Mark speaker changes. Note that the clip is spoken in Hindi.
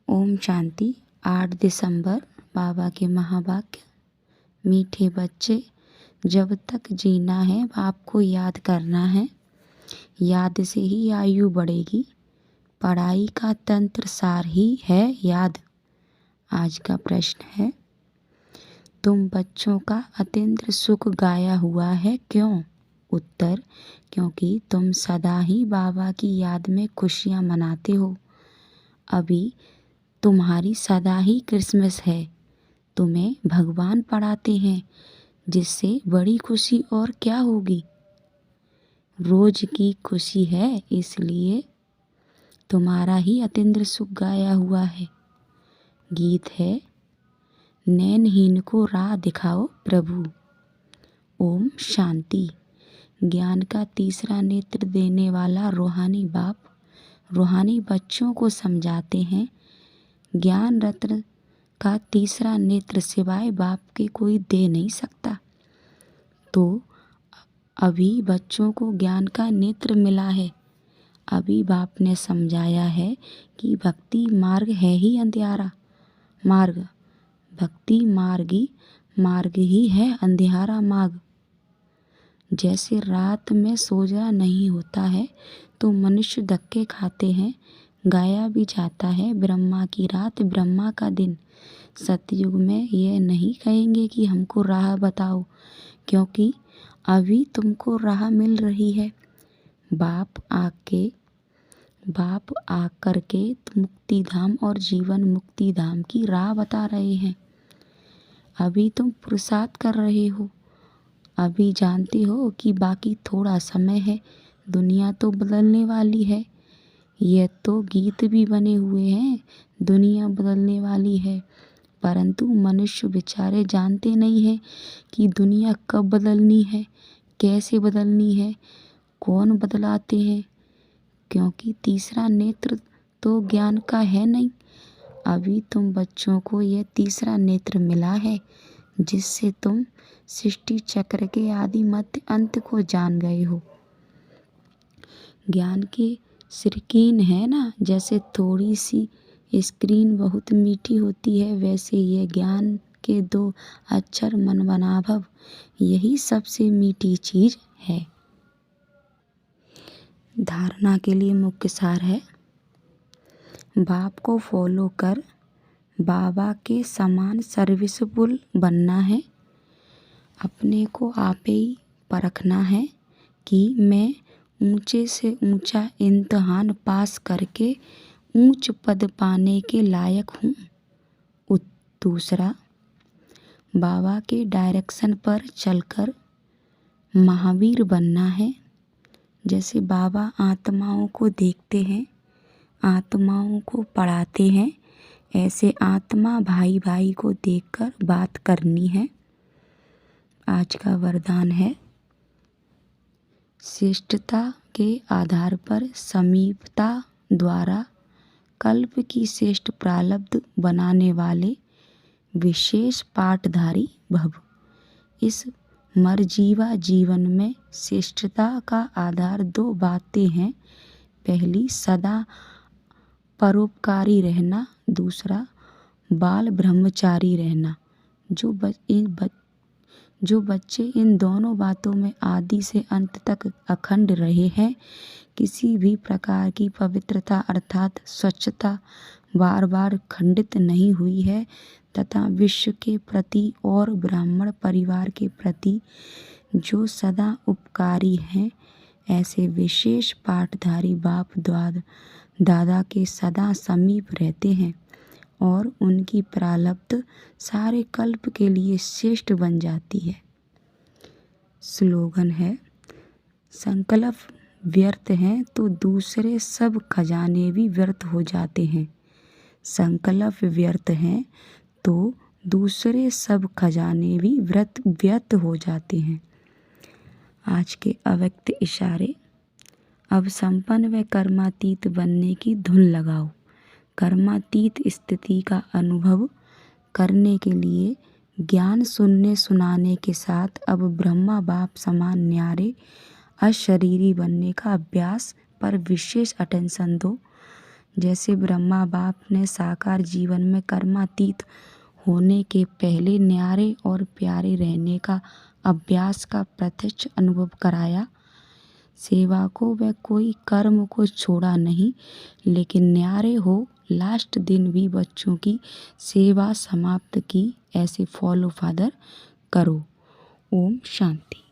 Speaker 1: ओम शांति। 8 दिसंबर बाबा के महावाक्य। मीठे बच्चे, जब तक जीना है आपको याद करना है। याद से ही आयु बढ़ेगी। पढ़ाई का तंत्र सार ही है याद। आज का प्रश्न है, तुम बच्चों का अतीन्द्र सुख गाया हुआ है क्यों? उत्तर, क्योंकि तुम सदा ही बाबा की याद में खुशियाँ मनाते हो। अभी तुम्हारी सदा ही क्रिसमस है। तुम्हें भगवान पढ़ाते हैं, जिससे बड़ी खुशी और क्या होगी। रोज की खुशी है, इसलिए तुम्हारा ही अतीन्द्र सुख गाया हुआ है। गीत है, नैनहीन को राह दिखाओ प्रभु। ओम शांति। ज्ञान का तीसरा नेत्र देने वाला रूहानी बाप रूहानी बच्चों को समझाते हैं, ज्ञान रत्न का तीसरा नेत्र सिवाय बाप के कोई दे नहीं सकता। तो अभी बच्चों को ज्ञान का नेत्र मिला है। अभी बाप ने समझाया है कि भक्ति मार्ग है ही अंधियारा मार्ग। भक्ति मार्ग ही है अंधियारा मार्ग। जैसे रात में सोजा नहीं होता है तो मनुष्य धक्के खाते हैं, गाया भी जाता है ब्रह्मा की रात ब्रह्मा का दिन। सतयुग में ये नहीं कहेंगे कि हमको राह बताओ, क्योंकि अभी तुमको राह मिल रही है। बाप आकर के मुक्ति धाम और जीवन मुक्ति धाम की राह बता रहे हैं। अभी तुम पुरुषार्थ कर रहे हो। अभी जानते हो कि बाकी थोड़ा समय है, दुनिया तो बदलने वाली है। यह तो गीत भी बने हुए हैं, दुनिया बदलने वाली है। परंतु मनुष्य बेचारे जानते नहीं हैं कि दुनिया कब बदलनी है, कैसे बदलनी है, कौन बदलाते हैं, क्योंकि तीसरा नेत्र तो ज्ञान का है नहीं। अभी तुम बच्चों को यह तीसरा नेत्र मिला है, जिससे तुम सृष्टि चक्र के आदि मध्य अंत को जान गए हो। ज्ञान की स्क्रीन है ना, जैसे थोड़ी सी स्क्रीन बहुत मीठी होती है, वैसे ये ज्ञान के 2 अक्षर मनमनाभव, यही सबसे मीठी चीज है। धारणा के लिए मुख्य सार है, बाप को फॉलो कर बाबा के समान सर्विसफुल बनना है। अपने को आप ही परखना है कि मैं ऊंचे से ऊंचा इम्तिहान पास करके ऊंच पद पाने के लायक हूँ। दूसरा, बाबा के डायरेक्शन पर चलकर महावीर बनना है। जैसे बाबा आत्माओं को देखते हैं, आत्माओं को पढ़ाते हैं, ऐसे आत्मा भाई भाई को देखकर बात करनी है। आज का वरदान है, श्रेष्ठता के आधार पर समीपता द्वारा कल्प की श्रेष्ठ प्रारब्ध बनाने वाले विशेष पाठधारी भव। इस मरजीवा जीवन में श्रेष्ठता का आधार 2 बातें हैं। पहली, सदा परोपकारी रहना। दूसरा, बाल ब्रह्मचारी रहना। जो बच्चे इन दोनों बातों में आदि से अंत तक अखंड रहे हैं, किसी भी प्रकार की पवित्रता अर्थात स्वच्छता बार बार खंडित नहीं हुई है, तथा विश्व के प्रति और ब्राह्मण परिवार के प्रति जो सदा उपकारी हैं, ऐसे विशेष पाठधारी बाप दादा के सदा समीप रहते हैं और उनकी प्रारब्ध सारे कल्प के लिए श्रेष्ठ बन जाती है। स्लोगन है, संकल्प व्यर्थ हैं तो दूसरे सब खजाने भी व्यर्थ हो जाते हैं। संकल्प व्यर्थ हैं तो दूसरे सब खजाने भी व्यर्थ हो जाते हैं। आज के अव्यक्त इशारे, अब संपन्न व कर्मातीत बनने की धुन लगाओ। कर्मातीत स्थिति का अनुभव करने के लिए ज्ञान सुनने सुनाने के साथ अब ब्रह्मा बाप समान न्यारे अशरीरी बनने का अभ्यास पर विशेष अटेंशन दो। जैसे ब्रह्मा बाप ने साकार जीवन में कर्मातीत होने के पहले न्यारे और प्यारे रहने का अभ्यास का प्रत्यक्ष अनुभव कराया, सेवा को वह कोई कर्म को छोड़ा नहीं, लेकिन न्यारे हो लास्ट दिन भी बच्चों की सेवा समाप्त की। ऐसे फॉलो फादर करो। ओम शांति।